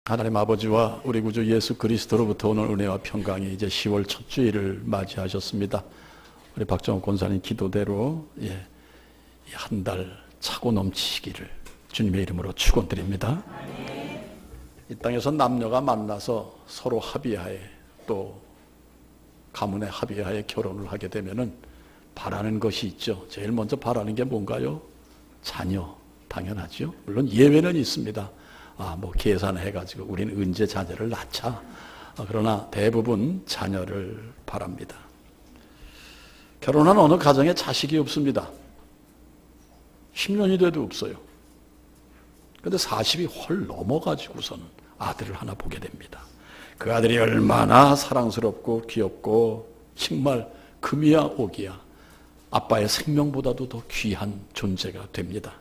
하나님 아버지와 우리 구주 예수 그리스도로부터 오는 은혜와 평강이 이제 10월 첫 주일을 맞이하셨습니다. 우리 박정욱 권사님 기도대로 한 달 차고 넘치기를 주님의 이름으로 축원드립니다. 이 땅에서 남녀가 만나서 서로 합의하에 또 가문의 합의하에 결혼을 하게 되면은 바라는 것이 있죠. 제일 먼저 바라는 게 뭔가요? 자녀. 당연하죠. 물론 예외는 있습니다. 계산해가지고 우리는 언제 자녀를 낳자. 그러나 대부분 자녀를 바랍니다. 결혼한 어느 가정에 자식이 없습니다. 10년이 돼도 없어요. 근데 40이 헐 넘어가지고서는 아들을 하나 보게 됩니다. 그 아들이 얼마나 사랑스럽고 귀엽고 정말 금이야 옥이야 아빠의 생명보다도 더 귀한 존재가 됩니다.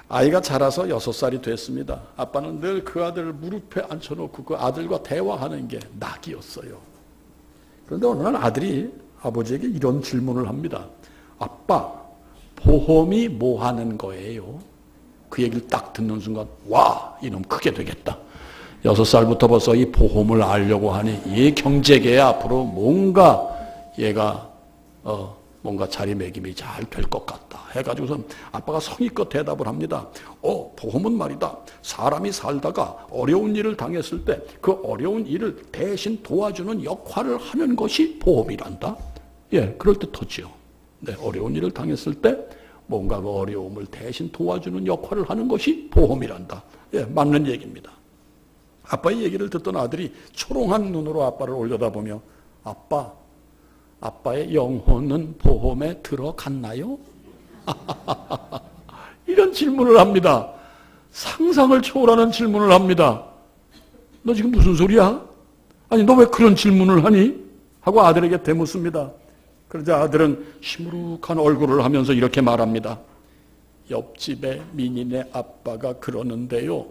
아이가 자라서 6살이 됐습니다. 아빠는 늘 그 아들을 무릎에 앉혀놓고 그 아들과 대화하는 게 낙이었어요. 그런데 어느 날 아들이 아버지에게 이런 질문을 합니다. 아빠, 보험이 뭐 하는 거예요? 그 얘기를 딱 듣는 순간 와, 이놈 크게 되겠다. 6살부터 벌써 이 보험을 알려고 하니 이 경제계에 앞으로 뭔가 얘가 뭔가 자리매김이 잘 될 것 같다 해가지고선 아빠가 성의껏 대답을 합니다. 보험은 말이다. 사람이 살다가 어려운 일을 당했을 때 그 어려운 일을 대신 도와주는 역할을 하는 것이 보험이란다. 그럴듯하지요. 네, 어려운 일을 당했을 때 뭔가 그 어려움을 대신 도와주는 역할을 하는 것이 보험이란다. 맞는 얘기입니다. 아빠의 얘기를 듣던 아들이 초롱한 눈으로 아빠를 올려다보며 아빠의 영혼은 보험에 들어갔나요? 이런 질문을 합니다. 상상을 초월하는 질문을 합니다. 너 지금 무슨 소리야? 아니 너 왜 그런 질문을 하니? 하고 아들에게 대묻습니다. 그러자 아들은 시무룩한 얼굴을 하면서 이렇게 말합니다. 옆집에 민희네 아빠가 그러는데요.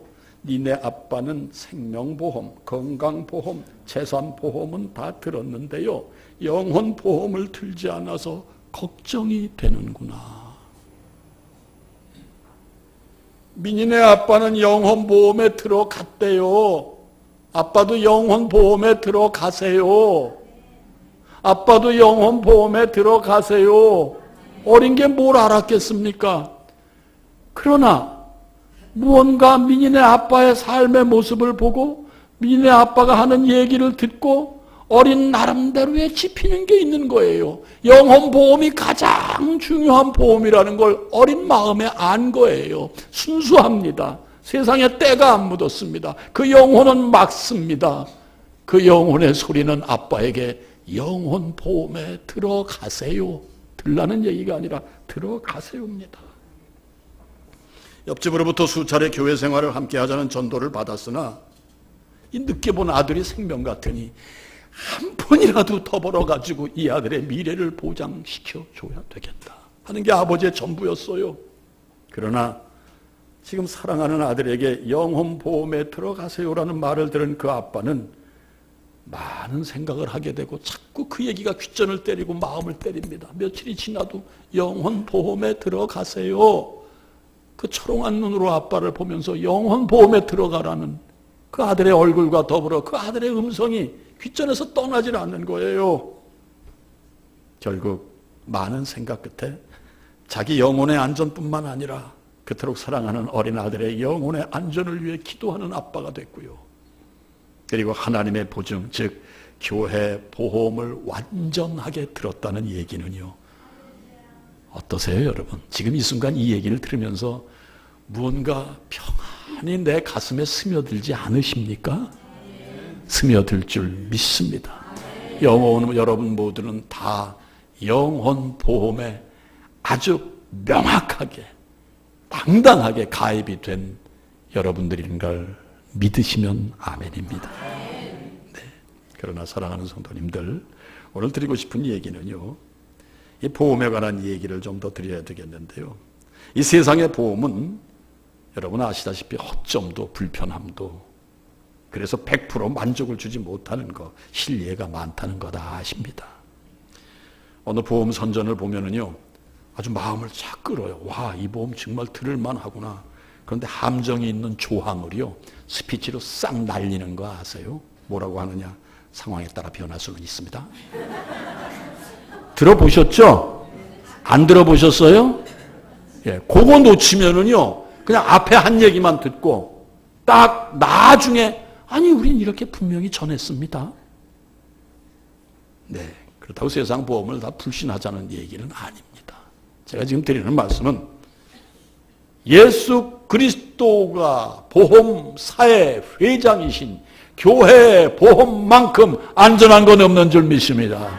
니네 아빠는 생명보험, 건강보험, 재산보험은 다 들었는데요. 영혼보험을 들지 않아서 걱정이 되는구나. 민희네 아빠는 영혼보험에 들어갔대요. 아빠도 영혼보험에 들어가세요. 아빠도 영혼보험에 들어가세요. 어린 게 뭘 알았겠습니까? 그러나 무언가 민희네 아빠의 삶의 모습을 보고 민희네 아빠가 하는 얘기를 듣고 어린 나름대로의 짚히는 게 있는 거예요. 영혼보험이 가장 중요한 보험이라는 걸 어린 마음에 안 거예요. 순수합니다. 세상에 때가 안 묻었습니다. 그 영혼은 막습니다. 그 영혼의 소리는 아빠에게 영혼보험에 들어가세요. 들라는 얘기가 아니라 들어가세요입니다. 옆집으로부터 수차례 교회 생활을 함께 하자는 전도를 받았으나 이 늦게 본 아들이 생명 같으니 한 푼이라도 더 벌어가지고 이 아들의 미래를 보장시켜 줘야 되겠다 하는 게 아버지의 전부였어요. 그러나 지금 사랑하는 아들에게 영혼보험에 들어가세요라는 말을 들은 그 아빠는 많은 생각을 하게 되고 자꾸 그 얘기가 귓전을 때리고 마음을 때립니다. 며칠이 지나도 영혼보험에 들어가세요. 그 초롱한 눈으로 아빠를 보면서 영혼보험에 들어가라는 그 아들의 얼굴과 더불어 그 아들의 음성이 귓전에서 떠나질 않는 거예요. 결국 많은 생각 끝에 자기 영혼의 안전뿐만 아니라 그토록 사랑하는 어린 아들의 영혼의 안전을 위해 기도하는 아빠가 됐고요. 그리고 하나님의 보증, 즉 교회 보험을 완전하게 들었다는 얘기는요. 어떠세요, 여러분? 지금 이 순간 이 얘기를 들으면서 무언가 평안히 내 가슴에 스며들지 않으십니까? 스며들 줄 믿습니다. 여러분 모두는 다 영혼보험에 아주 명확하게 당당하게 가입이 된 여러분들인 걸 믿으시면 아멘입니다. 네. 그러나 사랑하는 성도님들, 오늘 드리고 싶은 얘기는요, 이 보험에 관한 얘기를 좀 더 드려야 되겠는데요. 이 세상의 보험은 여러분 아시다시피 허점도 불편함도 그래서 100% 만족을 주지 못하는 거, 실례가 많다는 거 다 아십니다. 어느 보험 선전을 보면은요, 아주 마음을 착 끌어요. 와, 이 보험 정말 들을만 하구나. 그런데 함정이 있는 조항을요, 스피치로 싹 날리는 거 아세요? 뭐라고 하느냐? 상황에 따라 변할 수는 있습니다. 들어보셨죠? 안 들어보셨어요? 예, 그거 놓치면은요, 그냥 앞에 한 얘기만 듣고, 딱 나중에, 아니, 우린 이렇게 분명히 전했습니다. 네. 그렇다고 세상 보험을 다 불신하자는 얘기는 아닙니다. 제가 지금 드리는 말씀은 예수 그리스도가 보험사의 회장이신 교회의 보험만큼 안전한 건 없는 줄 믿습니다.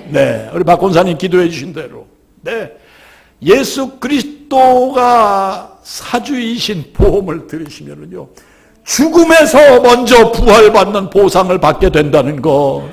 네. 우리 박 권사님 기도해 주신 대로. 네. 예수 그리스도가 사주이신 보험을 들으시면은요, 죽음에서 먼저 부활받는 보상을 받게 된다는 것.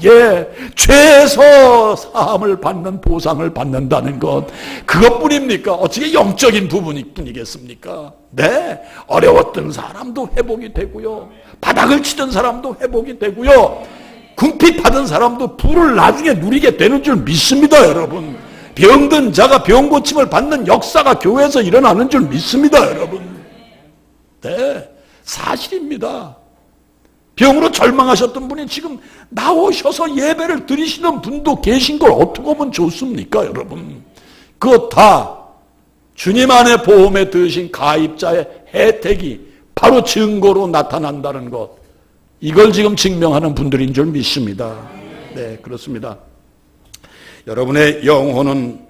예, 죄에서 사함을 받는 보상을 받는다는 것, 그것뿐입니까? 어떻게 영적인 부분이겠습니까? 네, 어려웠던 사람도 회복이 되고요, 바닥을 치던 사람도 회복이 되고요, 궁핍하던 사람도 부를 나중에 누리게 되는 줄 믿습니다, 여러분. 병든 자가 병 고침을 받는 역사가 교회에서 일어나는 줄 믿습니다, 여러분. 네, 사실입니다. 병으로 절망하셨던 분이 지금 나오셔서 예배를 드리시는 분도 계신 걸 어떻게 보면 좋습니까, 여러분? 그것 다 주님 안에 보험에 드신 가입자의 혜택이 바로 증거로 나타난다는 것, 이걸 지금 증명하는 분들인 줄 믿습니다. 네, 그렇습니다. 여러분의 영혼은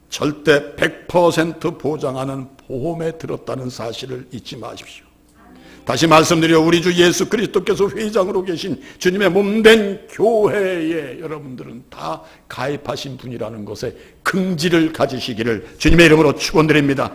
절대 100% 보장하는 보험에 들었다는 사실을 잊지 마십시오. 다시 말씀드려, 우리 주 예수 그리스도께서 회장으로 계신 주님의 몸된 교회에 여러분들은 다 가입하신 분이라는 것에 긍지를 가지시기를 주님의 이름으로 축원드립니다.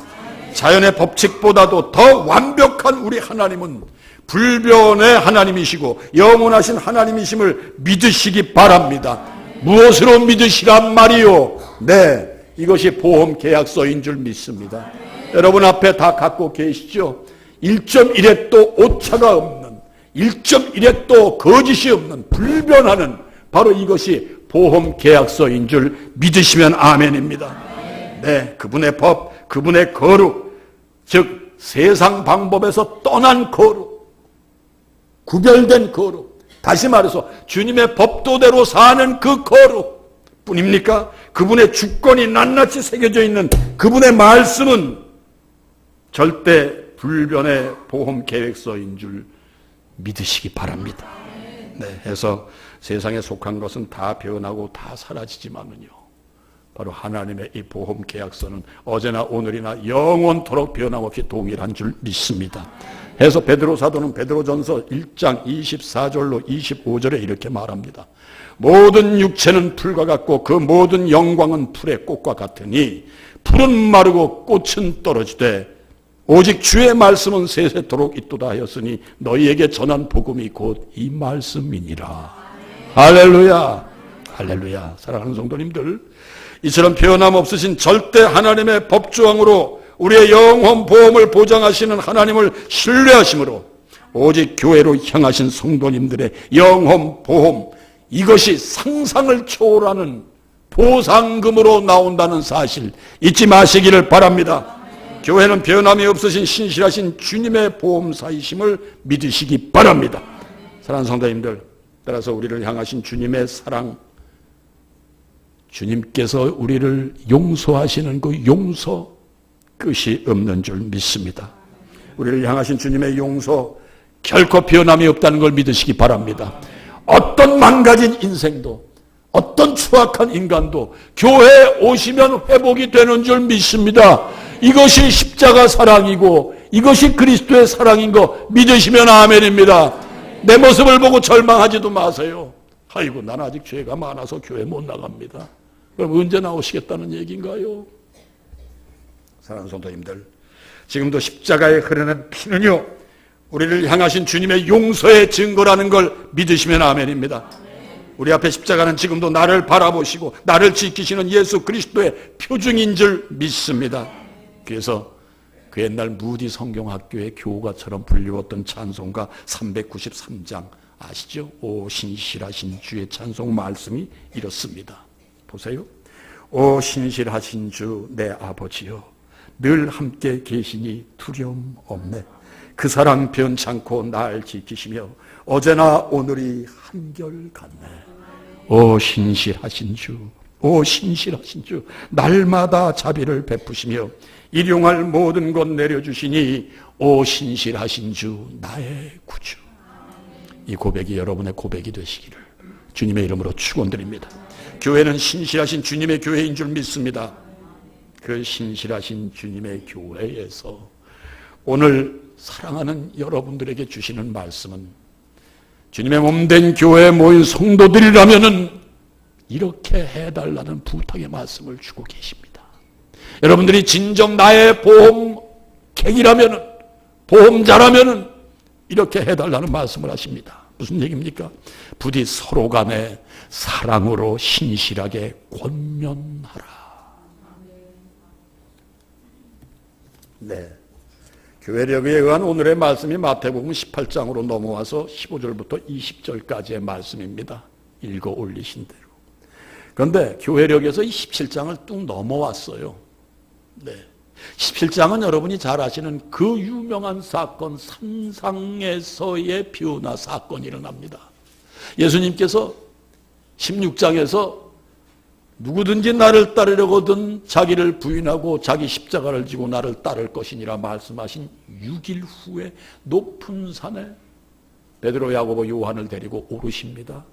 자연의 법칙보다도 더 완벽한 우리 하나님은 불변의 하나님이시고 영원하신 하나님이심을 믿으시기 바랍니다. 무엇으로 믿으시란 말이요? 네, 이것이 보험 계약서인 줄 믿습니다. 여러분 앞에 다 갖고 계시죠? 1.1획도 오차가 없는, 1.1획도 거짓이 없는, 불변하는, 바로 이것이 보험 계약서인 줄 믿으시면 아멘입니다. 네, 그분의 법, 그분의 거룩, 즉 세상 방법에서 떠난 거룩, 구별된 거룩, 다시 말해서 주님의 법도대로 사는 그 거룩 뿐입니까? 그분의 주권이 낱낱이 새겨져 있는 그분의 말씀은 절대 불변의 보험 계획서인 줄 믿으시기 바랍니다. 네, 해서 세상에 속한 것은 다 변하고 다 사라지지만은요, 바로 하나님의 이 보험 계약서는 어제나 오늘이나 영원토록 변함없이 동일한 줄 믿습니다. 해서 베드로 사도는 베드로전서 1장 24절로 25절에 이렇게 말합니다. 모든 육체는 풀과 같고 그 모든 영광은 풀의 꽃과 같으니 풀은 마르고 꽃은 떨어지되 오직 주의 말씀은 세세토록 있도다 하였으니 너희에게 전한 복음이 곧 이 말씀이니라. 할렐루야, 할렐루야. 사랑하는 성도님들, 이처럼 변함없으신 절대 하나님의 법조항으로 우리의 영혼 보험을 보장하시는 하나님을 신뢰하심으로 오직 교회로 향하신 성도님들의 영혼 보험, 이것이 상상을 초월하는 보상금으로 나온다는 사실 잊지 마시기를 바랍니다. 교회는 변함이 없으신 신실하신 주님의 보험사이심을 믿으시기 바랍니다. 사랑하는 성도님들, 따라서 우리를 향하신 주님의 사랑, 주님께서 우리를 용서하시는 그 용서 끝이 없는 줄 믿습니다. 우리를 향하신 주님의 용서 결코 변함이 없다는 걸 믿으시기 바랍니다. 어떤 망가진 인생도, 어떤 추악한 인간도 교회에 오시면 회복이 되는 줄 믿습니다. 이것이 십자가 사랑이고 이것이 그리스도의 사랑인 거 믿으시면 아멘입니다. 내 모습을 보고 절망하지도 마세요. 아이고, 난 아직 죄가 많아서 교회 못 나갑니다. 그럼 언제 나오시겠다는 얘기인가요? 사랑하는 성도님들, 지금도 십자가에 흐르는 피는요, 우리를 향하신 주님의 용서의 증거라는 걸 믿으시면 아멘입니다. 우리 앞에 십자가는 지금도 나를 바라보시고 나를 지키시는 예수 그리스도의 표징인 줄 믿습니다. 그래서 그 옛날 무디 성경학교의 교가처럼 불리웠던 찬송가 393장 아시죠? 오 신실하신 주의 찬송 말씀이 이렇습니다. 보세요. 오 신실하신 주 내 아버지여, 늘 함께 계시니 두려움 없네. 그 사랑 변찮고 날 지키시며 어제나 오늘이 한결같네. 오 신실하신 주, 오 신실하신 주, 날마다 자비를 베푸시며 일용할 모든 것 내려주시니 오 신실하신 주, 나의 구주. 이 고백이 여러분의 고백이 되시기를 주님의 이름으로 축원드립니다. 교회는 신실하신 주님의 교회인 줄 믿습니다. 그 신실하신 주님의 교회에서 오늘 사랑하는 여러분들에게 주시는 말씀은, 주님의 몸된 교회에 모인 성도들이라면은 이렇게 해달라는 부탁의 말씀을 주고 계십니다. 여러분들이 진정 나의 보험객이라면은, 보험자라면은 이렇게 해달라는 말씀을 하십니다. 무슨 얘기입니까? 부디 서로 간에 사랑으로 신실하게 권면하라. 네. 교회력에 의한 오늘의 말씀이 마태복음 18장으로 넘어와서 15절부터 20절까지의 말씀입니다. 읽어 올리신 대로. 그런데 교회력에서 이 17장을 뚝 넘어왔어요. 네. 17장은 여러분이 잘 아시는 그 유명한 사건, 산상에서의 변화 사건이 일어납니다. 예수님께서 16장에서 누구든지 나를 따르려거든 자기를 부인하고 자기 십자가를 지고 나를 따를 것이니라 말씀하신 6일 후에 높은 산에 베드로, 야고보, 요한을 데리고 오르십니다.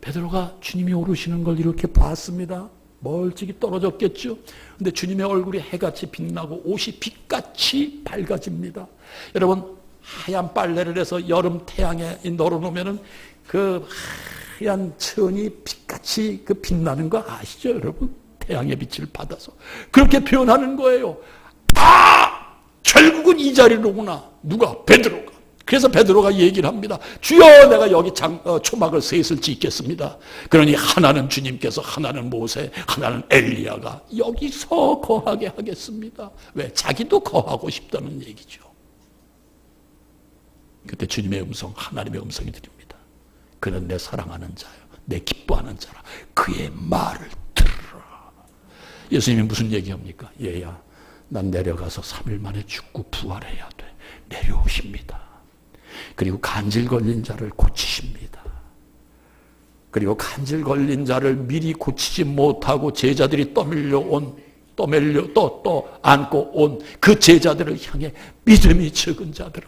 베드로가 주님이 오르시는 걸 이렇게 봤습니다. 멀찍이 떨어졌겠죠. 근데 주님의 얼굴이 해같이 빛나고 옷이 빛같이 밝아집니다. 여러분, 하얀 빨래를 해서 여름 태양에 널어놓으면은 그 하얀 천이 빛같이 그 빛나는 거 아시죠, 여러분? 태양의 빛을 받아서 그렇게 표현하는 거예요. 아, 결국은 이 자리로구나. 누가? 베드로가. 그래서 베드로가 얘기를 합니다. 주여, 내가 여기 초막을 셋을 짓겠습니다. 그러니 하나는 주님께서, 하나는 모세, 하나는 엘리야가 여기서 거하게 하겠습니다. 왜? 자기도 거하고 싶다는 얘기죠. 그때 주님의 음성, 하나님의 음성이 들립니다. 그는 내 사랑하는 자요, 내 기뻐하는 자라. 그의 말을 들으라. 예수님이 무슨 얘기합니까? 얘야, 난 내려가서 3일 만에 죽고 부활해야 돼. 내려오십니다. 그리고 간질 걸린 자를 고치십니다. 그리고 간질 걸린 자를 미리 고치지 못하고 제자들이 또 안고 온 그 제자들을 향해 믿음이 적은 자들아,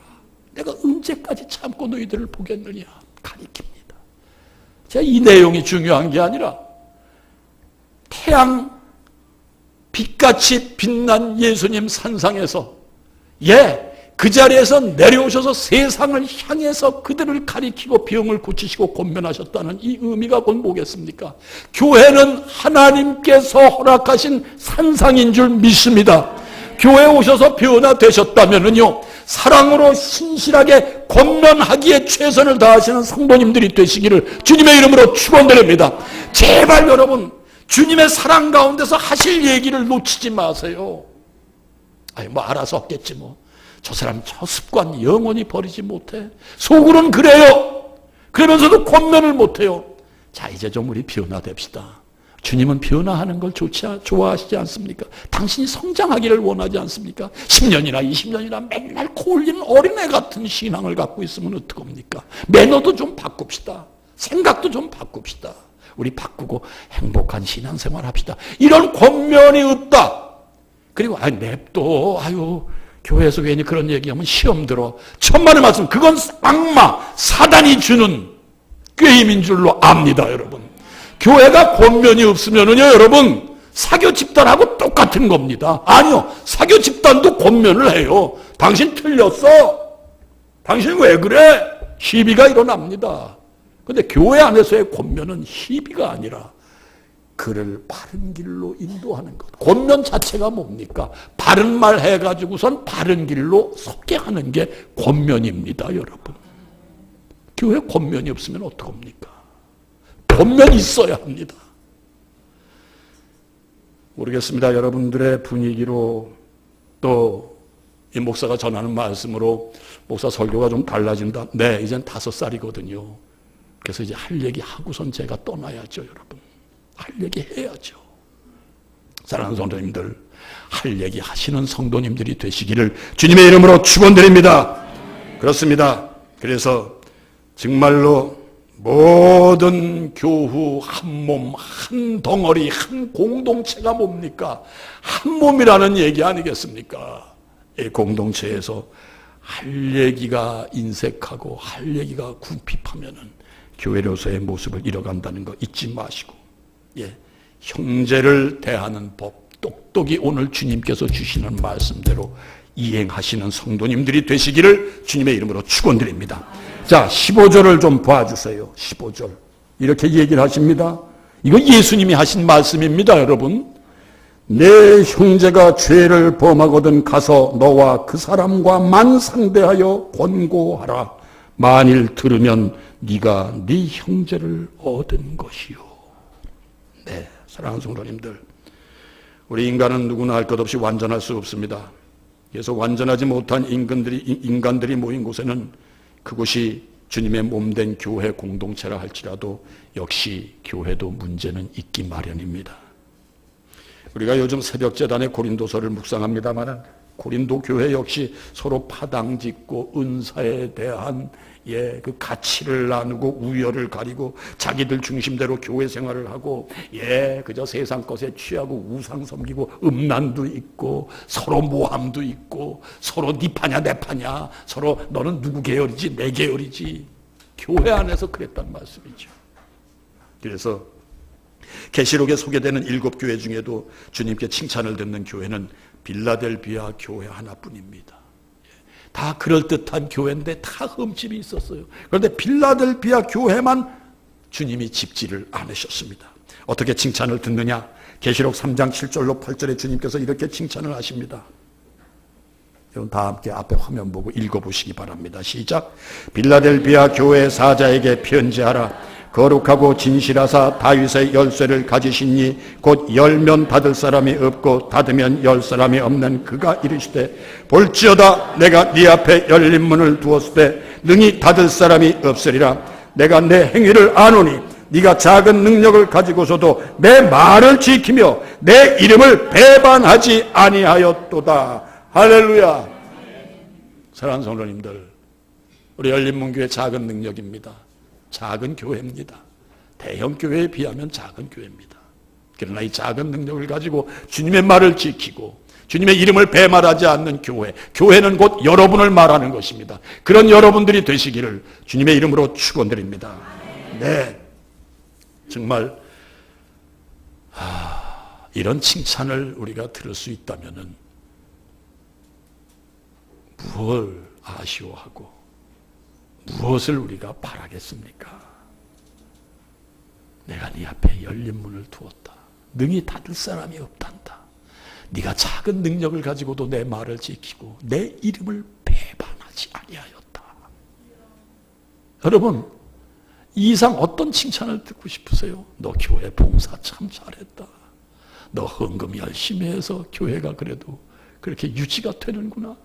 내가 언제까지 참고 너희들을 보겠느냐 가리킵니다. 제가 이 내용이 중요한 게 아니라 태양 빛같이 빛난 예수님 산상에서 그 자리에서 내려오셔서 세상을 향해서 그들을 가리키고 병을 고치시고 권면하셨다는 이 의미가 곧 뭐겠습니까? 교회는 하나님께서 허락하신 산상인 줄 믿습니다. 교회에 오셔서 변화되셨다면은요, 사랑으로 신실하게 권면하기에 최선을 다하시는 성도님들이 되시기를 주님의 이름으로 축원드립니다. 제발 여러분, 주님의 사랑 가운데서 하실 얘기를 놓치지 마세요. 알아서 없겠지 뭐. 저 사람 저 습관 영원히 버리지 못해. 속으로는 그래요. 그러면서도 권면을 못해요. 자, 이제 좀 우리 변화됩시다. 주님은 변화하는 걸 좋아하시지 않습니까? 당신이 성장하기를 원하지 않습니까? 10년이나 20년이나 맨날 코 올리는 어린애 같은 신앙을 갖고 있으면 어떡합니까? 매너도 좀 바꿉시다. 생각도 좀 바꿉시다. 우리 바꾸고 행복한 신앙생활 합시다. 이런 권면이 없다. 그리고 냅둬. 교회에서 괜히 그런 얘기하면 시험 들어. 천만의 말씀, 그건 악마, 사단이 주는 꾀임인 줄로 압니다, 여러분. 교회가 권면이 없으면은요, 여러분, 사교 집단하고 똑같은 겁니다. 아니요, 사교 집단도 권면을 해요. 당신 틀렸어. 당신 왜 그래? 시비가 일어납니다. 근데 교회 안에서의 권면은 시비가 아니라 그를 바른 길로 인도하는 것. 권면 자체가 뭡니까? 바른 말 해가지고선 바른 길로 섰게 하는 게 권면입니다, 여러분. 교회 권면이 없으면 어떡합니까? 권면이 있어야 합니다. 모르겠습니다. 여러분들의 분위기로 또 이 목사가 전하는 말씀으로 목사 설교가 좀 달라진다. 네, 이젠 5살이거든요. 그래서 이제 할 얘기 하고선 제가 떠나야죠, 여러분. 할 얘기 해야죠. 사랑하는 성도님들, 할 얘기 하시는 성도님들이 되시기를 주님의 이름으로 축원드립니다. 그렇습니다. 그래서 정말로 모든 교후 한 몸, 한 덩어리, 한 공동체가 뭡니까? 한 몸이라는 얘기 아니겠습니까? 이 공동체에서 할 얘기가 인색하고 할 얘기가 궁핍하면은 교회로서의 모습을 잃어간다는 거 잊지 마시고, 형제를 대하는 법 똑똑히 오늘 주님께서 주시는 말씀대로 이행하시는 성도님들이 되시기를 주님의 이름으로 축원드립니다. 자, 15절을 좀 봐주세요. 15절 이렇게 얘기를 하십니다. 이거 예수님이 하신 말씀입니다. 여러분, 내 형제가 죄를 범하거든 가서 너와 그 사람과만 상대하여 권고하라. 만일 들으면 네가 네 형제를 얻은 것이요. 네, 사랑하는 성도님들, 우리 인간은 누구나 할 것 없이 완전할 수 없습니다. 그래서 완전하지 못한 인간들이 모인 곳에는 그곳이 주님의 몸된 교회 공동체라 할지라도 역시 교회도 문제는 있기 마련입니다. 우리가 요즘 새벽재단의 고린도서를 묵상합니다만 고린도 교회 역시 서로 파당짓고 은사에 대한 그 가치를 나누고 우열을 가리고 자기들 중심대로 교회 생활을 하고 그저 세상 것에 취하고 우상 섬기고 음란도 있고 서로 모함도 있고 서로 네 파냐 내 파냐 서로 너는 누구 계열이지 내 계열이지 교회 안에서 그랬단 말씀이죠. 그래서 계시록에 소개되는 7교회 중에도 주님께 칭찬을 듣는 교회는 빌라델비아 교회 하나뿐입니다. 다 그럴듯한 교회인데 다 흠집이 있었어요. 그런데 빌라델비아 교회만 주님이 짚지를 않으셨습니다. 어떻게 칭찬을 듣느냐? 계시록 3장 7절로 8절에 주님께서 이렇게 칭찬을 하십니다. 여러분 다 함께 앞에 화면 보고 읽어보시기 바랍니다. 시작. 빌라델비아 교회 사자에게 편지하라. 거룩하고 진실하사 다윗의 열쇠를 가지신 이 곧 열면 닫을 사람이 없고 닫으면 열 사람이 없는 그가 이르시되 볼지어다 내가 네 앞에 열린 문을 두었을 때 능히 닫을 사람이 없으리라. 내가 내 행위를 아노니 네가 작은 능력을 가지고서도 내 말을 지키며 내 이름을 배반하지 아니하였도다. 할렐루야. 사랑하는 성도님들, 우리 열린문교회 작은 능력입니다. 작은 교회입니다. 대형 교회에 비하면 작은 교회입니다. 그러나 이 작은 능력을 가지고 주님의 말을 지키고 주님의 이름을 배말하지 않는 교회, 교회는 곧 여러분을 말하는 것입니다. 그런 여러분들이 되시기를 주님의 이름으로 축원드립니다. 네, 정말 이런 칭찬을 우리가 들을 수 있다면은 무엇을 아쉬워하고 무엇을 우리가 바라겠습니까? 내가 네 앞에 열린 문을 두었다. 능히 닫을 사람이 없단다. 네가 작은 능력을 가지고도 내 말을 지키고 내 이름을 배반하지 아니하였다. 여러분, 이 이상 어떤 칭찬을 듣고 싶으세요? 너 교회 봉사 참 잘했다. 너 헌금 열심히 해서 교회가 그래도 그렇게 유지가 되는구나.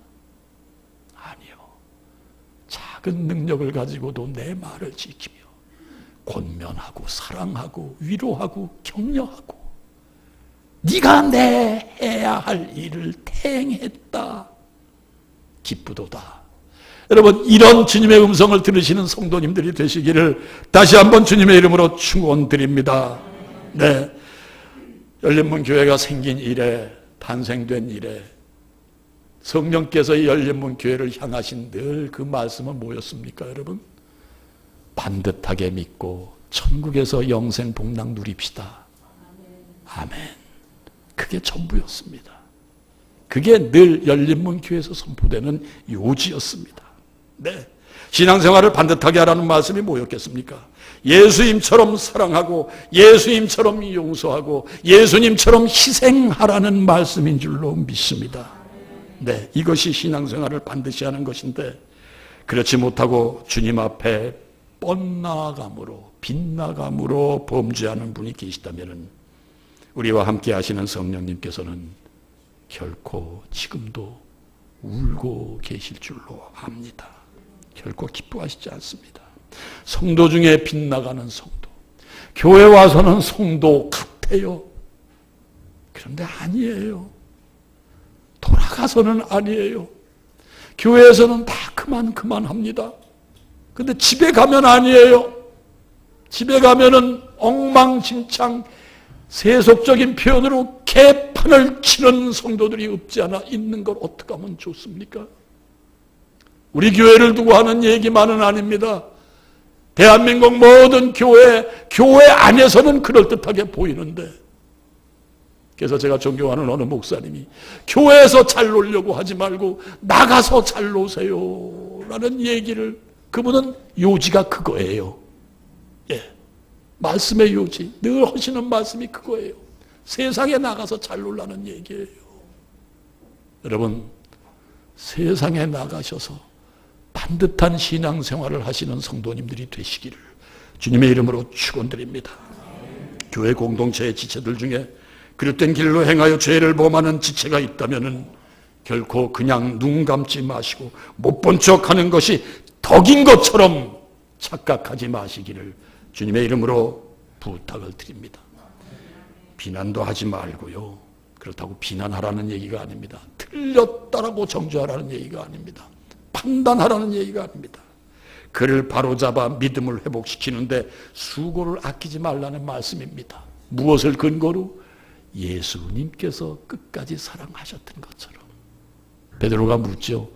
아니요. 작은 능력을 가지고도 내 말을 지키며 권면하고 사랑하고 위로하고 격려하고 네가 내 해야 할 일을 태행했다. 기쁘도다. 여러분, 이런 주님의 음성을 들으시는 성도님들이 되시기를 다시 한번 주님의 이름으로 축원드립니다. 네, 열린문 교회가 생긴 이래, 탄생된 이래 성령께서 이 열린문 교회를 향하신 늘 그 말씀은 뭐였습니까, 여러분? 반듯하게 믿고 천국에서 영생 복락 누립시다. 아멘. 그게 전부였습니다. 그게 늘 열린문 교회에서 선포되는 요지였습니다. 네, 신앙생활을 반듯하게 하라는 말씀이 뭐였겠습니까? 예수님처럼 사랑하고 예수님처럼 용서하고 예수님처럼 희생하라는 말씀인 줄로 믿습니다. 네, 이것이 신앙생활을 반드시 하는 것인데 그렇지 못하고 주님 앞에 뻔나감으로 빗나감으로 범죄하는 분이 계시다면 우리와 함께 하시는 성령님께서는 결코 지금도 울고 계실 줄로 압니다. 결코 기뻐하시지 않습니다. 성도 중에 빗나가는 성도, 교회 와서는 성도 같아요. 그런데 아니에요. 돌아가서는 아니에요. 교회에서는 다 그만합니다. 근데 집에 가면 아니에요. 집에 가면은 엉망진창 세속적인 표현으로 개판을 치는 성도들이 없지 않아 있는 걸 어떻게 하면 좋습니까? 우리 교회를 두고 하는 얘기만은 아닙니다. 대한민국 모든 교회 안에서는 그럴듯하게 보이는데, 그래서 제가 존경하는 어느 목사님이 교회에서 잘 놀려고 하지 말고 나가서 잘 노세요 라는 얘기를, 그분은 요지가 그거예요. 예, 말씀의 요지, 늘 하시는 말씀이 그거예요. 세상에 나가서 잘 놀라는 얘기예요. 여러분, 세상에 나가셔서 반듯한 신앙생활을 하시는 성도님들이 되시기를 주님의 이름으로 축원드립니다. 교회 공동체의 지체들 중에 그릇된 길로 행하여 죄를 범하는 지체가 있다면 결코 그냥 눈 감지 마시고 못 본 척하는 것이 덕인 것처럼 착각하지 마시기를 주님의 이름으로 부탁을 드립니다. 비난도 하지 말고요. 그렇다고 비난하라는 얘기가 아닙니다. 틀렸다라고 정죄하라는 얘기가 아닙니다. 판단하라는 얘기가 아닙니다. 그를 바로잡아 믿음을 회복시키는데 수고를 아끼지 말라는 말씀입니다. 무엇을 근거로? 예수님께서 끝까지 사랑하셨던 것처럼. 베드로가 묻죠.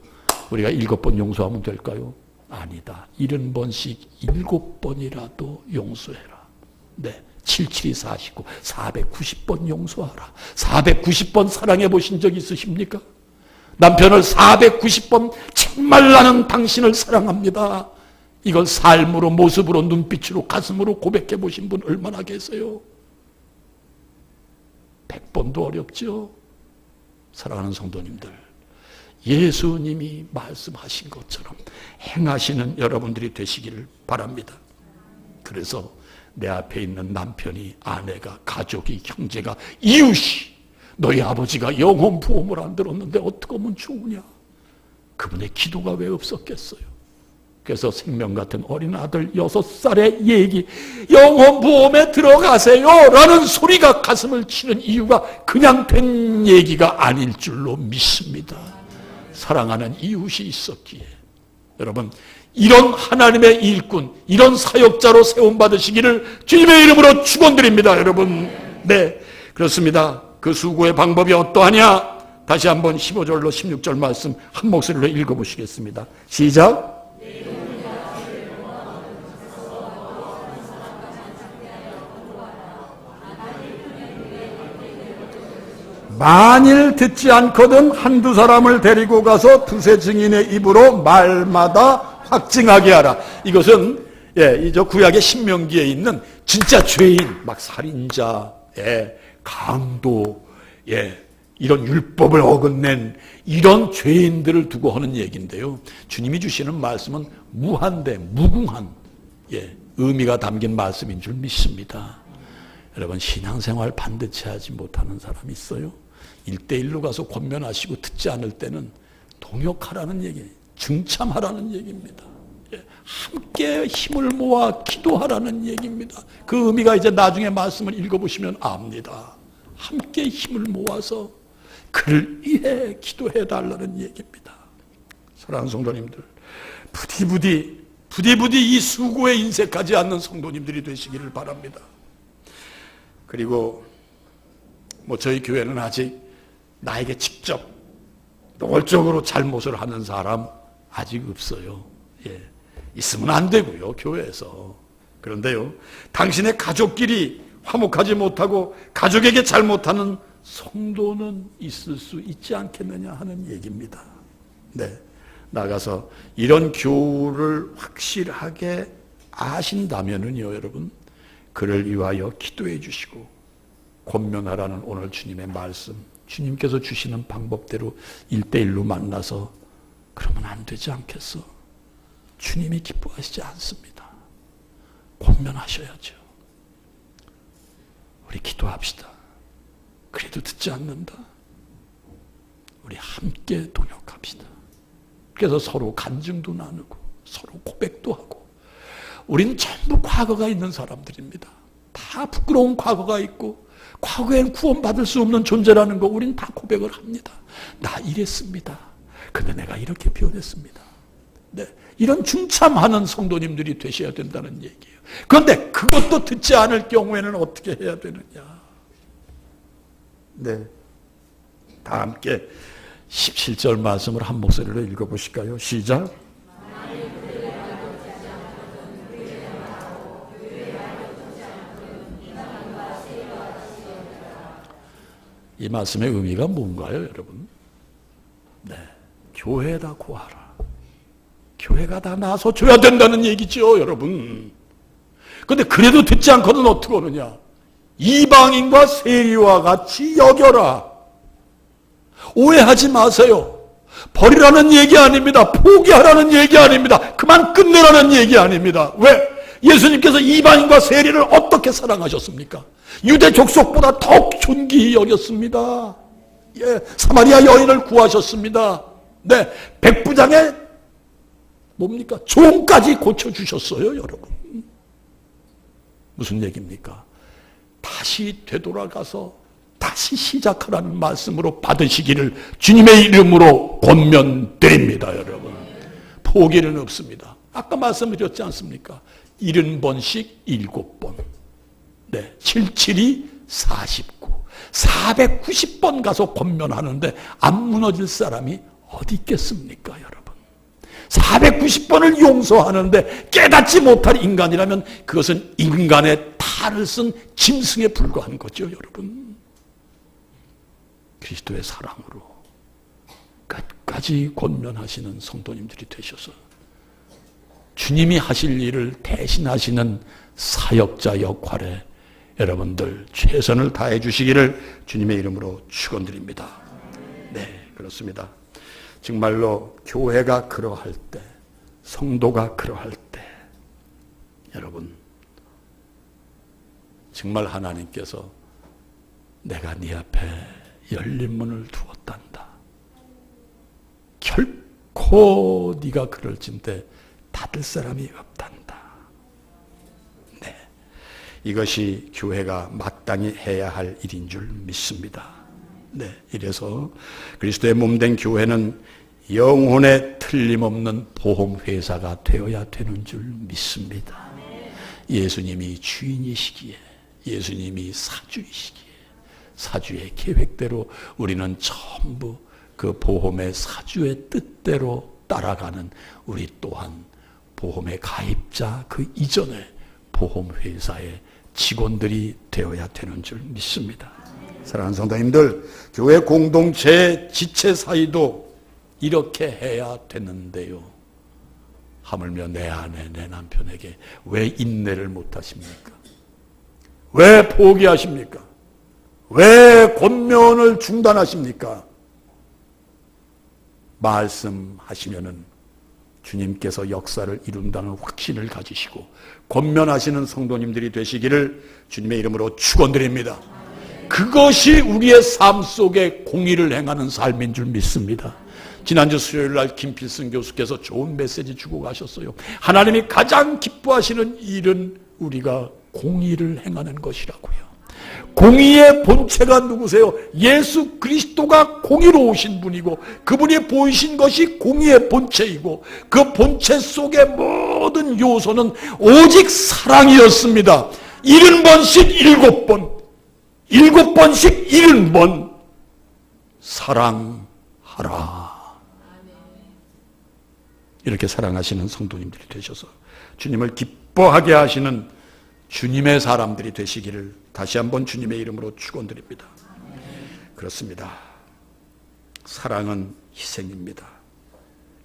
우리가 7번 용서하면 될까요? 아니다. 70번씩 7번이라도 용서해라. 네, 77이 49, 490번 용서하라. 490번 사랑해 보신 적 있으십니까? 남편을 490번 정말 나는 당신을 사랑합니다. 이걸 삶으로, 모습으로, 눈빛으로, 가슴으로 고백해 보신 분 얼마나 계세요? 100번도 어렵죠. 사랑하는 성도님들, 예수님이 말씀하신 것처럼 행하시는 여러분들이 되시기를 바랍니다. 그래서 내 앞에 있는 남편이, 아내가, 가족이, 형제가, 이웃이 너희 아버지가 영혼 부험을 안 들었는데 어떻게 하면 좋으냐? 그분의 기도가 왜 없었겠어요? 그래서 생명 같은 어린 아들 6살의 얘기, 영혼 부험에 들어가세요 라는 소리가 가슴을 치는 이유가 그냥 된 얘기가 아닐 줄로 믿습니다. 사랑하는 이웃이 있었기에. 여러분, 이런 하나님의 일꾼, 이런 사역자로 세움받으시기를 주님의 이름으로 축원드립니다. 여러분, 네, 그렇습니다. 그 수고의 방법이 어떠하냐? 다시 한번 15절로 16절 말씀 한 목소리로 읽어보시겠습니다. 시작. 만일 듣지 않거든 한두 사람을 데리고 가서 두세 증인의 입으로 말마다 확증하게 하라. 이것은 저 구약의 신명기에 있는 진짜 죄인, 막 살인자, 강도, 이런 율법을 어긋낸 이런 죄인들을 두고 하는 얘기인데요. 주님이 주시는 말씀은 무한대, 무궁한 의미가 담긴 말씀인 줄 믿습니다. 여러분, 신앙생활 반드시 하지 못하는 사람이 있어요? 1대1로 가서 권면하시고 듣지 않을 때는 동역하라는 얘기, 증참하라는 얘기입니다. 함께 힘을 모아 기도하라는 얘기입니다. 그 의미가 이제 나중에 말씀을 읽어보시면 압니다. 함께 힘을 모아서 그를 위해 기도해달라는 얘기입니다. 사랑하는 성도님들, 부디부디 이 수고에 인색하지 않는 성도님들이 되시기를 바랍니다. 그리고 저희 교회는 아직 나에게 직접 노골적으로 잘못을 하는 사람 아직 없어요. 있으면 안 되고요, 교회에서. 그런데요, 당신의 가족끼리 화목하지 못하고 가족에게 잘못하는 성도는 있을 수 있지 않겠느냐 하는 얘기입니다. 네, 나가서 이런 교를 확실하게 아신다면은요, 여러분, 그를 위하여 기도해 주시고 권면하라는 오늘 주님의 말씀, 주님께서 주시는 방법대로 1대1로 만나서 그러면 안 되지 않겠어? 주님이 기뻐하시지 않습니다. 권면하셔야죠. 우리 기도합시다. 그래도 듣지 않는다. 우리 함께 동역합시다. 그래서 서로 간증도 나누고 서로 고백도 하고. 우린 전부 과거가 있는 사람들입니다. 다 부끄러운 과거가 있고 과거엔 구원받을 수 없는 존재라는 거 우린 다 고백을 합니다. 나 이랬습니다. 근데 내가 이렇게 변했습니다. 네, 이런 중참하는 성도님들이 되셔야 된다는 얘기예요. 그런데 그것도 듣지 않을 경우에는 어떻게 해야 되느냐. 네, 다 함께 17절 말씀을 한 목소리로 읽어보실까요? 시작. 이 말씀의 의미가 뭔가요, 여러분? 네, 교회에다 구하라. 교회가 다 나서 줘야 된다는 얘기죠, 여러분. 근데 그래도 듣지 않고는 어떻게 하느냐? 이방인과 세리와 같이 여겨라. 오해하지 마세요. 버리라는 얘기 아닙니다. 포기하라는 얘기 아닙니다. 그만 끝내라는 얘기 아닙니다. 왜? 예수님께서 이방인과 세리를 어떻게 사랑하셨습니까? 유대 족속보다 더욱 존귀히 여겼습니다. 예, 사마리아 여인을 구하셨습니다. 네, 백부장의 뭡니까? 종까지 고쳐주셨어요, 여러분. 무슨 얘기입니까? 다시 되돌아가서 다시 시작하라는 말씀으로 받으시기를 주님의 이름으로 권면드립니다, 여러분. 포기는 없습니다. 아까 말씀드렸지 않습니까? 70번씩 7번. 네, 77이 49. 490번 가서 권면하는데 안 무너질 사람이 어디 있겠습니까, 여러분? 490번을 용서하는데 깨닫지 못할 인간이라면 그것은 인간의 탈을 쓴 짐승에 불과한 거죠, 여러분. 그리스도의 사랑으로 끝까지 권면하시는 성도님들이 되셔서 주님이 하실 일을 대신하시는 사역자 역할에 여러분들 최선을 다해 주시기를 주님의 이름으로 축원드립니다. 네, 그렇습니다. 정말로 교회가 그러할 때, 성도가 그러할 때, 여러분 정말 하나님께서 내가 네 앞에 열린 문을 두었단다. 결코 네가 그럴진대 닫을 사람이 없단다. 네, 이것이 교회가 마땅히 해야 할 일인 줄 믿습니다. 네, 이래서 그리스도의 몸된 교회는 영혼에 틀림없는 보험회사가 되어야 되는 줄 믿습니다. 예수님이 주인이시기에, 예수님이 사주이시기에, 사주의 계획대로 우리는 전부 그 보험의 사주의 뜻대로 따라가는 우리 또한 보험의 가입자 그 이전에 보험회사의 직원들이 되어야 되는 줄 믿습니다. 사랑하는 성도님들, 교회 공동체 지체 사이도 이렇게 해야 되는데요. 하물며 내 아내, 내 남편에게 왜 인내를 못하십니까? 왜 포기하십니까? 왜 권면을 중단하십니까? 말씀하시면은 주님께서 역사를 이룬다는 확신을 가지시고 권면하시는 성도님들이 되시기를 주님의 이름으로 축원드립니다. 그것이 우리의 삶 속에 공의를 행하는 삶인 줄 믿습니다. 지난주 수요일 날 김필승 교수께서 좋은 메시지 주고 가셨어요. 하나님이 가장 기뻐하시는 일은 우리가 공의를 행하는 것이라고요. 공의의 본체가 누구세요? 예수 그리스도가 공의로우신 분이고 그분이 보이신 것이 공의의 본체이고 그 본체 속의 모든 요소는 오직 사랑이었습니다. 70번씩 7번, 7번씩 70번 사랑하라. 이렇게 사랑하시는 성도님들이 되셔서 주님을 기뻐하게 하시는 주님의 사람들이 되시기를 다시 한번 주님의 이름으로 축원드립니다. 그렇습니다. 사랑은 희생입니다.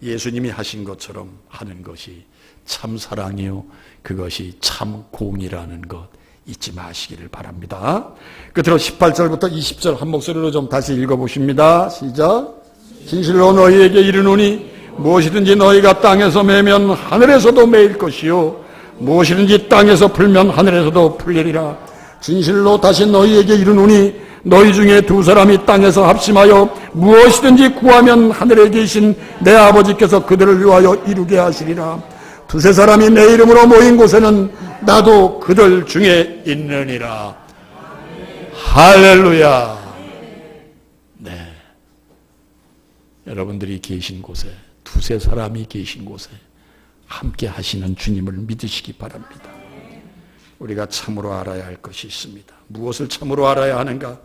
예수님이 하신 것처럼 하는 것이 참 사랑이요, 그것이 참 공이라는 것 잊지 마시기를 바랍니다. 끝으로 18절부터 20절 한 목소리로 좀 다시 읽어보십니다. 시작. 진실로 너희에게 이르노니 무엇이든지 너희가 땅에서 매면 하늘에서도 매일 것이요 무엇이든지 땅에서 풀면 하늘에서도 풀리리라. 진실로 다시 너희에게 이르노니 너희 중에 두 사람이 땅에서 합심하여 무엇이든지 구하면 하늘에 계신 내 아버지께서 그들을 위하여 이루게 하시리라. 두세 사람이 내 이름으로 모인 곳에는 나도 그들 중에 있느니라. 할렐루야. 네. 여러분들이 계신 곳에, 두세 사람이 계신 곳에 함께 하시는 주님을 믿으시기 바랍니다. 우리가 참으로 알아야 할 것이 있습니다. 무엇을 참으로 알아야 하는가?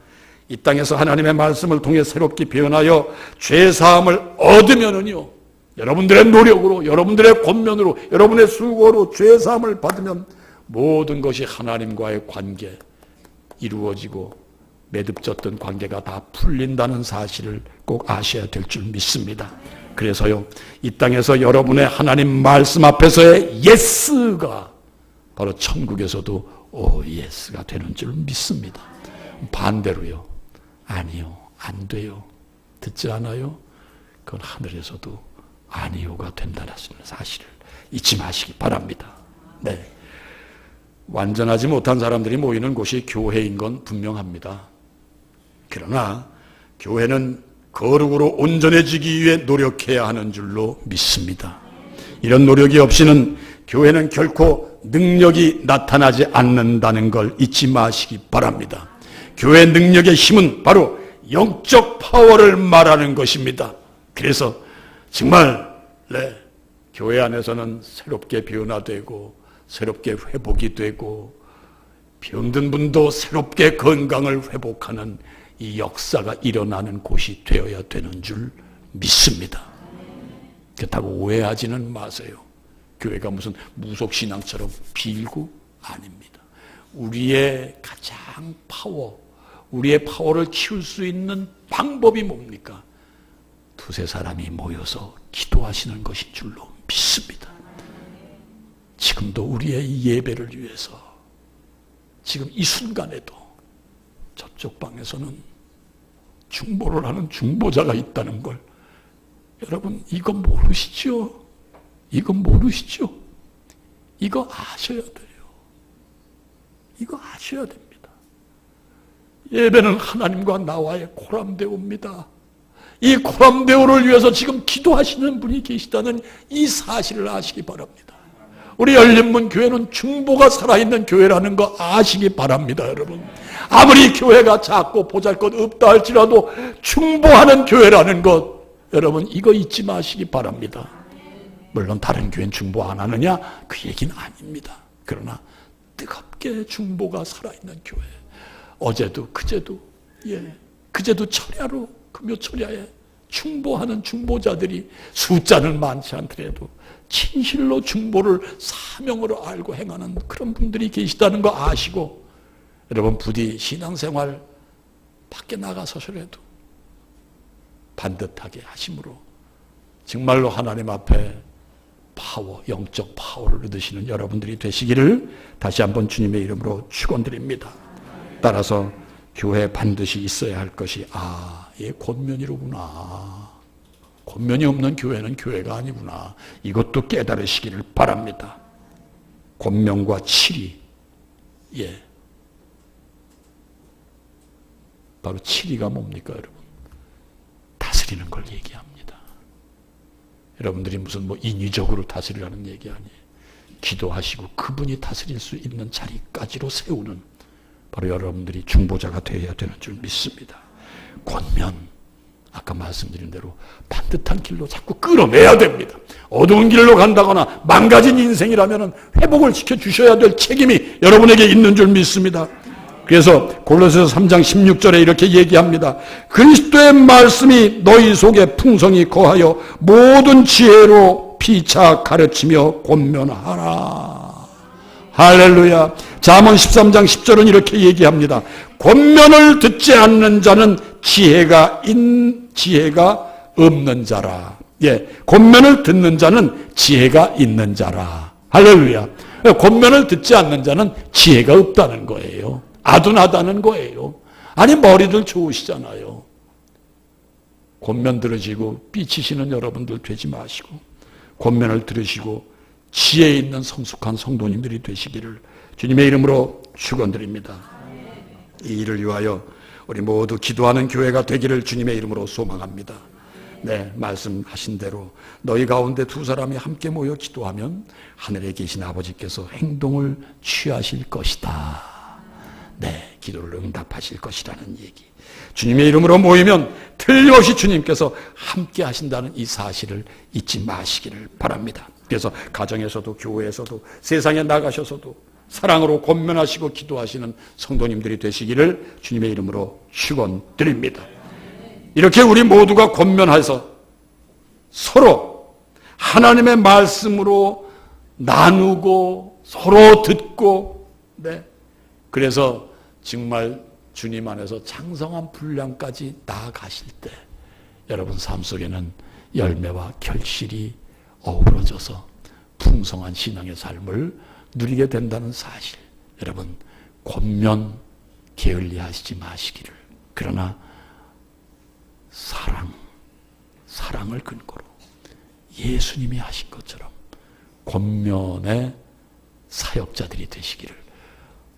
이 땅에서 하나님의 말씀을 통해 새롭게 변하여 죄사함을 얻으면은요, 여러분들의 노력으로, 여러분들의 권면으로, 여러분의 수고로 죄사함을 받으면 모든 것이 하나님과의 관계 이루어지고 매듭졌던 관계가 다 풀린다는 사실을 꼭 아셔야 될 줄 믿습니다. 그래서요, 이 땅에서 여러분의 하나님 말씀 앞에서의 예스가 바로 천국에서도 오 예스가 되는 줄 믿습니다. 반대로요, 아니요, 안 돼요, 듣지 않아요, 그건 하늘에서도 아니요가 된다는 사실을 잊지 마시기 바랍니다. 네. 완전하지 못한 사람들이 모이는 곳이 교회인 건 분명합니다. 그러나 교회는 거룩으로 온전해지기 위해 노력해야 하는 줄로 믿습니다. 이런 노력이 없이는 교회는 결코 능력이 나타나지 않는다는 걸 잊지 마시기 바랍니다. 교회의 능력의 힘은 바로 영적 파워를 말하는 것입니다. 그래서 정말 교회 안에서는 새롭게 변화되고 새롭게 회복이 되고 병든 분도 새롭게 건강을 회복하는 이 역사가 일어나는 곳이 되어야 되는 줄 믿습니다. 그렇다고 오해하지는 마세요. 교회가 무슨 무속신앙처럼 빌고 아닙니다. 우리의 가장 우리의 파워를 키울 수 있는 방법이 뭡니까? 두세 사람이 모여서 기도하시는 것인 줄로 믿습니다. 지금도 우리의 예배를 위해서 지금 이 순간에도 저쪽 방에서는 중보를 하는 중보자가 있다는 걸 여러분 이거 모르시죠? 이거 모르시죠? 이거 아셔야 돼요. 이거 아셔야 됩니다. 예배는 하나님과 나와의 고람대오입니다. 이 고람대오를 위해서 지금 기도하시는 분이 계시다는 이 사실을 아시기 바랍니다. 우리 열린문 교회는 중보가 살아있는 교회라는 거 아시기 바랍니다, 여러분. 아무리 교회가 작고 보잘것없다 할지라도 중보하는 교회라는 것, 여러분 이거 잊지 마시기 바랍니다. 물론 다른 교회는 중보 안 하느냐? 그 얘기는 아닙니다. 그러나 뜨겁게 중보가 살아있는 교회. 어제도 그제도 그제도 철야로 금요 철야에 중보하는 중보자들이 숫자는 많지 않더라도 진실로 중보를 사명으로 알고 행하는 그런 분들이 계시다는 거 아시고 여러분 부디 신앙생활 밖에 나가서서라도 반듯하게 하심으로 정말로 하나님 앞에 영적 파워를 얻으시는 여러분들이 되시기를 다시 한번 주님의 이름으로 축원드립니다. 따라서 교회에 반드시 있어야 할 것이 얘 권면이로구나. 권면이 없는 교회는 교회가 아니구나. 이것도 깨달으시기를 바랍니다. 권면과 치리. 바로 치리가 뭡니까, 여러분? 다스리는 걸 얘기합니다. 여러분들이 무슨 인위적으로 다스리라는 얘기 아니에요. 기도하시고 그분이 다스릴 수 있는 자리까지로 세우는 바로 여러분들이 중보자가 되어야 되는 줄 믿습니다. 권면, 아까 말씀드린 대로 반듯한 길로 자꾸 끌어내야 됩니다. 어두운 길로 간다거나 망가진 인생이라면 회복을 시켜주셔야 될 책임이 여러분에게 있는 줄 믿습니다. 그래서 골로새서 3장 16절에 이렇게 얘기합니다. 그리스도의 말씀이 너희 속에 풍성히 거하여 모든 지혜로 피차 가르치며 권면하라. 할렐루야. 잠언 13장 10절은 이렇게 얘기합니다. 권면을 듣지 않는 자는 지혜가 없는 자라. 권면을 듣는 자는 지혜가 있는 자라. 할렐루야. 권면을 듣지 않는 자는 지혜가 없다는 거예요. 아둔하다는 거예요. 아니 머리들 좋으시잖아요. 권면 들으시고 삐치시는 여러분들 되지 마시고 권면을 들으시고 지혜 있는 성숙한 성도님들이 되시기를 주님의 이름으로 축원드립니다. 이 일을 위하여 우리 모두 기도하는 교회가 되기를 주님의 이름으로 소망합니다. 말씀하신 대로 너희 가운데 두 사람이 함께 모여 기도하면 하늘에 계신 아버지께서 행동을 취하실 것이다. 기도를 응답하실 것이라는 얘기. 주님의 이름으로 모이면 틀림없이 주님께서 함께 하신다는 이 사실을 잊지 마시기를 바랍니다. 그래서 가정에서도 교회에서도 세상에 나가셔서도 사랑으로 권면하시고 기도하시는 성도님들이 되시기를 주님의 이름으로 축원드립니다. 이렇게 우리 모두가 권면해서 서로 하나님의 말씀으로 나누고 서로 듣고, 네. 그래서 정말 주님 안에서 장성한 분량까지 나아가실 때 여러분 삶 속에는 열매와 결실이 어우러져서 풍성한 신앙의 삶을 누리게 된다는 사실, 여러분 권면 게을리하시지 마시기를. 그러나 사랑을 근거로 예수님이 하신 것처럼 권면의 사역자들이 되시기를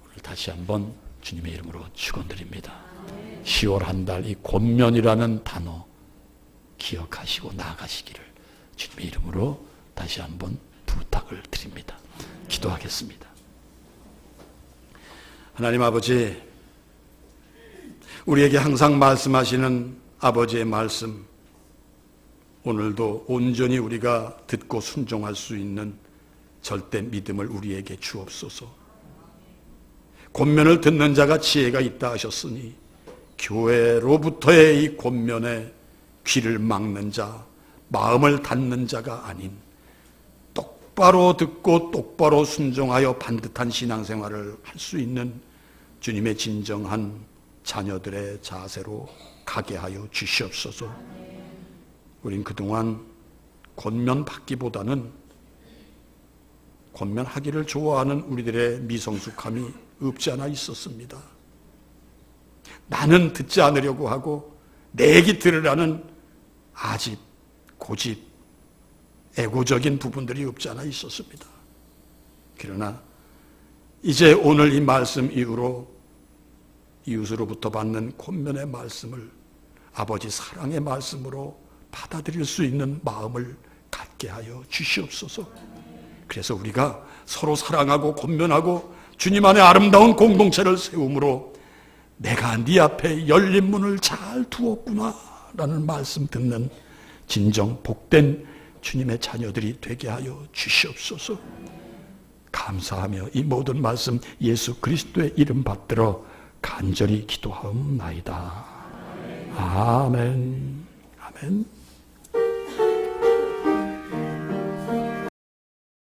오늘 다시 한번 주님의 이름으로 축원드립니다. 10월 한 달 이 권면이라는 단어 기억하시고 나아가시기를 주님의 이름으로 다시 한번 부탁을 드립니다. 기도하겠습니다. 하나님 아버지, 우리에게 항상 말씀하시는 아버지의 말씀, 오늘도 온전히 우리가 듣고 순종할 수 있는 절대 믿음을 우리에게 주옵소서. 권면을 듣는 자가 지혜가 있다 하셨으니 교회로부터의 이 권면에 귀를 막는 자, 마음을 닫는 자가 아닌 똑바로 듣고 똑바로 순종하여 반듯한 신앙생활을 할 수 있는 주님의 진정한 자녀들의 자세로 가게 하여 주시옵소서. 우린 그동안 권면받기보다는 권면하기를 좋아하는 우리들의 미성숙함이 없지 않아 있었습니다. 나는 듣지 않으려고 하고 내 얘기 들으라는 아집, 고집, 애고적인 부분들이 없지 않아 있었습니다. 그러나 이제 오늘 이 말씀 이후로 이웃으로부터 받는 권면의 말씀을 아버지 사랑의 말씀으로 받아들일 수 있는 마음을 갖게 하여 주시옵소서. 그래서 우리가 서로 사랑하고 권면하고 주님 안에 아름다운 공동체를 세움으로 내가 네 앞에 열린 문을 잘 두었구나 라는 말씀 듣는 진정 복된 주님의 자녀들이 되게 하여 주시옵소서. 감사하며 이 모든 말씀 예수 그리스도의 이름 받들어 간절히 기도하옵나이다. 아멘. 아멘.